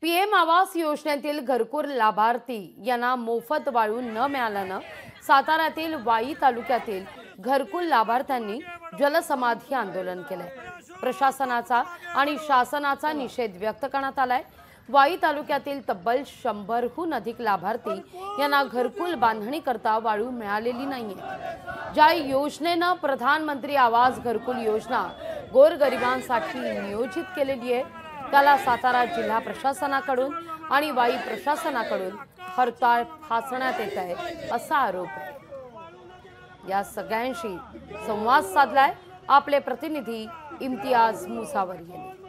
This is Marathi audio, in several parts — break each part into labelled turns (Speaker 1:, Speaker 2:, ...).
Speaker 1: पीएम आवास योजनेतील घरकुल लाभार्थी यांना मोफत वाळू न मिळाल्यानं साताऱ्यातील वाई तालुक्यातील घरकुल लाभार्थ्यांनी जलसमाधी आंदोलन केलंय। प्रशासनाचा आणि शासनाचा निषेध व्यक्त करण्यात आलाय। वाई तालुक्यातील तब्बल 100हून अधिक लाभार्थी यांना घरकुल बांधणी करता वाळू मिळालेली नाहीये। ज्या योजनेनं प्रधानमंत्री आवास घरकुल योजना गोरगरिबांसाठी नियोजित केलेली आहे त्याला सातारा जिल्हा प्रशासनाकडून आणि वाई प्रशासनाकडून हरताळ फासण्यात येत आहे असा आरोप आहे। या सगळ्यांशी संवाद साधलाय आपले प्रतिनिधी इम्तियाज मुसावर यांनी।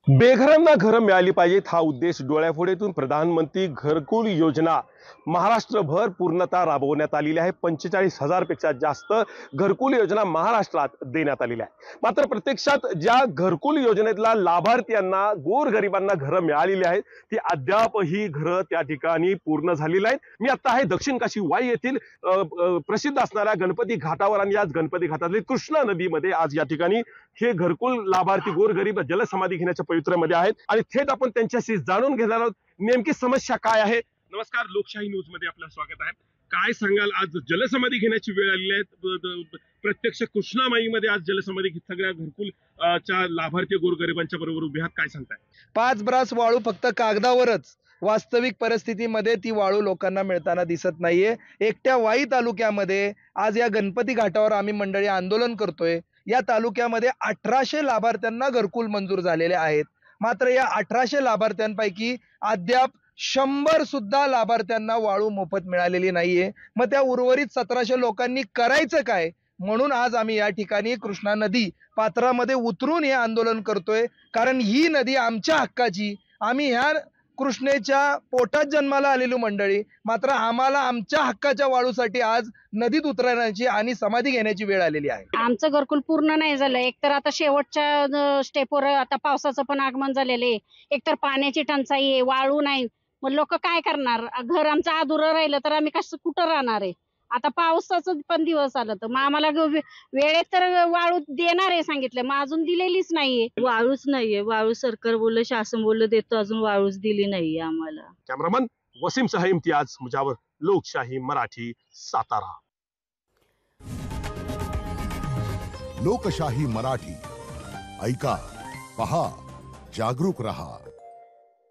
Speaker 2: बेघरांना घरं मिळाली पाहिजेत हा उद्देश डोळ्यापुढेतून प्रधानमंत्री घरकुल योजना महाराष्ट्रभर पूर्णतः राबवण्यात आलेली आहे। 45,000 पेक्षा जास्त घरकुल योजना महाराष्ट्रात देण्यात आलेल्या आहे। मात्र प्रत्यक्षात ज्या घरकुल योजनेतल्या लाभार्थ्यांना गोरगरिबांना घरं मिळालेली आहेत ती अद्यापही घरं त्या ठिकाणी पूर्ण झालेली आहेत। मी आता आहे दक्षिण काशी वाई येथील प्रसिद्ध असणाऱ्या गणपती घाटावर आणि याच गणपती घाटातील कृष्णा नदीमध्ये आज या ठिकाणी हे घरकुल लाभार्थी गोरगरीब जलसमाधी घेण्याच्या पवित्र्यामध्ये आहेत आणि थेट आपण त्यांच्याशी जाणून घेणार आहोत नेमकी समस्या काय आहे। नमस्कार, लोकशाही न्यूज मध्ये आपलं स्वागत आहे। काय सांगाल, आज जलसमाधी घेण्याची वेळ आलेली आहे। प्रत्यक्ष कृष्णामाईमध्ये आज जलसमाधी सगळ्या घरकुल च्या लाभार्थी गोरगरिबांच्या बरोबर उभे आहात, काय सांगताय?
Speaker 3: 5 ब्रास वाळू फक्त कागदावरच, वास्तविक परिस्थितीमध्ये ती वाळू लोकांना मिळताना दिसत नाहीये। एकट्या वाई तालुक्यामध्ये आज या गणपती घाटावर आम्ही मंडळी आंदोलन करतोय। या तालुक्यामध्ये 1800 लाभार्थ्यांना घरकुल मंजूर झालेले आहेत। मात्र या 1800 लाभार्थ्यांपैकी अद्याप 100 सुद्धा लाभार्थ्यांना वाळू मोफत मिळालेली नाहीये। मग त्या उर्वरित 1700 लोकांनी करायचं काय, म्हणून आज आम्ही या ठिकाणी कृष्णा नदी पात्रामध्ये उतरून हे आंदोलन करतोय। कारण ही नदी आमच्या हक्काची, आम्ही ह्या कृष्णेच्या पोटात जन्माला आलेली मंडळी, मात्र आम्हाला आमच्या हक्काच्या वाळूसाठी आज नदीत उतरण्याची आणि समाधी घेण्याची वेळ आलेली आहे।
Speaker 4: आमचं घरकुल पूर्ण नाही झालं। एकतर आता शेवटच्या स्टेपवर आता पावसाचं पण आगमन झालेलं आहे, एकतर पाण्याची टंचाई आहे, वाळू नाही। मग लोक काय करणार? घर आमचं अधुरं राहिलं तर आम्ही कुठं राहणार आहे? आता पावसाचं पण दिवस आलं तर मग आम्हाला वेळेत तर वाळू देणार आहे सांगितलं, मग अजून दिलेलीच नाहीये।
Speaker 5: वाळूच नाहीये। वाळू सरकार बोललं, शासन बोललं देतो, अजून वाळूच दिली नाहीये आम्हाला।
Speaker 2: कॅमेरामन वसीम सह इम्तियाज मुजावर, लोकशाही मराठी, सातारा।
Speaker 6: लोकशाही मराठी ऐका, पहा, जागरूक रहा।